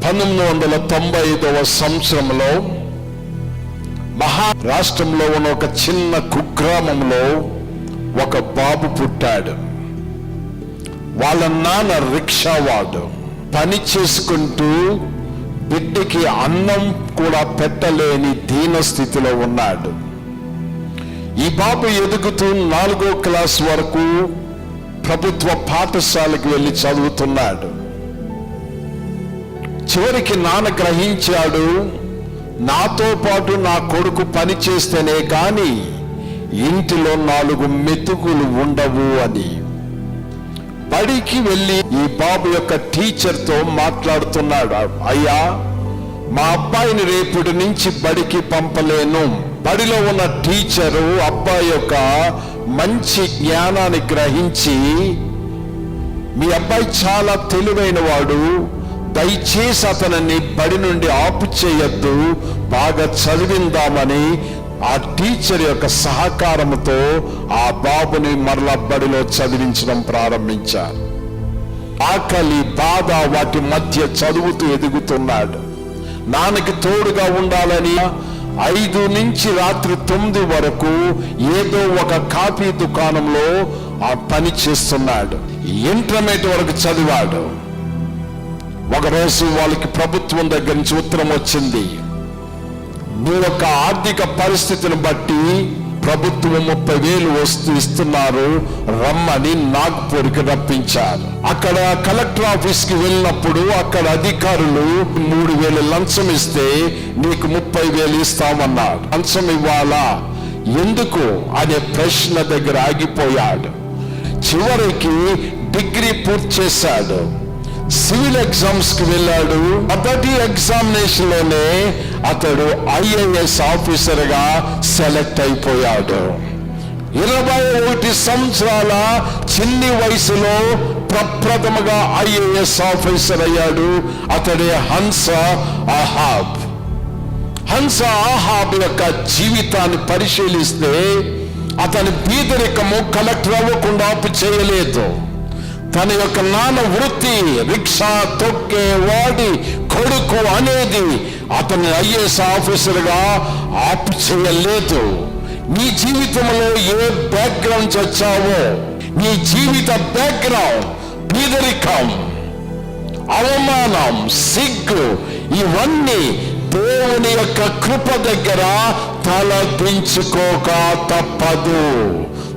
1995వ సంవత్సరంలో మహారాష్ట్రంలో ఉన్న ఒక చిన్న కుగ్రామంలో ఒక బాబు పుట్టాడు. వాళ్ళ నాన్న రిక్షావాడు. పని చేసుకుంటూ బిడ్డకి అన్నం కూడా పెట్టలేని దీన స్థితిలో ఉన్నాడు. ఈ బాబు ఎదుగుతూ 4వ క్లాస్ వరకు ప్రభుత్వ పాఠశాలకు వెళ్ళి చదువుతున్నాడు. చివరికి నాన్న గ్రహించాడు, నాతో పాటు నా కొడుకు పని చేస్తేనే కానీ ఇంటిలో 4 మెతుకులు ఉండవు అని. బడికి వెళ్ళి ఈ బాబు యొక్క టీచర్తో మాట్లాడుతున్నాడు. అయ్యా, మా అబ్బాయిని రేపటి నుంచి బడికి పంపలేను. బడిలో ఉన్న టీచరు అబ్బాయి యొక్క మంచి జ్ఞానాన్ని గ్రహించి, మీ అబ్బాయి చాలా తెలివైన వాడు, దయచేసి అతనిని బడి నుండి ఆపు చేయొద్దు, బాగా చదివిందామని ఆ టీచర్ యొక్క సహకారంతో ఆ బాబుని మరలా బడిలో చదివించడం ప్రారంభించారు. ఆకలి, బాధ వాటి మధ్య చదువుతూ ఎదుగుతున్నాడు. నాన్నకి తోడుగా ఉండాలని 5 నుంచి రాత్రి 9 వరకు ఏదో ఒక కాఫీ దుకాణంలో ఆ పని చేస్తున్నాడు. ఇంటర్మీడియట్ వరకు చదివాడు. ఒకరోజు వాళ్ళకి ప్రభుత్వం దగ్గర నుంచి ఉత్తరం వచ్చింది, మీ యొక్క ఆర్థిక పరిస్థితిని బట్టి ప్రభుత్వం 30,000 ఇస్తున్నారు, రమ్మని నాగ్పూర్కి రప్పించారు. అక్కడ కలెక్టర్ ఆఫీస్ కి వెళ్ళినప్పుడు అక్కడ అధికారులు 3,000 లంచం ఇస్తే నీకు 30,000 ఇస్తామన్నారు. లంచం ఇవ్వాలా, ఎందుకు అనే ప్రశ్న దగ్గర ఆగిపోయాడు. చివరికి డిగ్రీ పూర్తి చేశాడు. సివిల్ ఎగ్జామ్స్ కి వెళ్ళాడు. మొదటి ఎగ్జామినేషన్ లోనే అతడు IAS ఆఫీసర్ గా సెలెక్ట్ అయిపోయాడు. 21 సంవత్సరాల చిన్ని వయసులో ప్రప్రథమగా IAS ఆఫీసర్ అయ్యాడు. అతడే హంస ఆహాబ్. హంస ఆహాబ్ యొక్క జీవితాన్ని పరిశీలిస్తే అతని బీదరికము కలెక్టర్ అవ్వకుండా ఆపు చేయలేదు. తన యొక్క నాన్న వృత్తి రిక్షా తొక్కే వాడి కొడుకు అనేది అతని IAS ఆఫీసర్గా ఆపు చేయలేదు. నీ జీవితంలో ఏ బ్యాక్గ్రౌండ్ వచ్చావో, నీ జీవిత బ్యాక్గ్రౌండ్ బీదరికం, అవమానం, సిగ్గు, ఇవన్నీ దేవుని యొక్క కృప దగ్గర తల దించుకోక తప్పదు.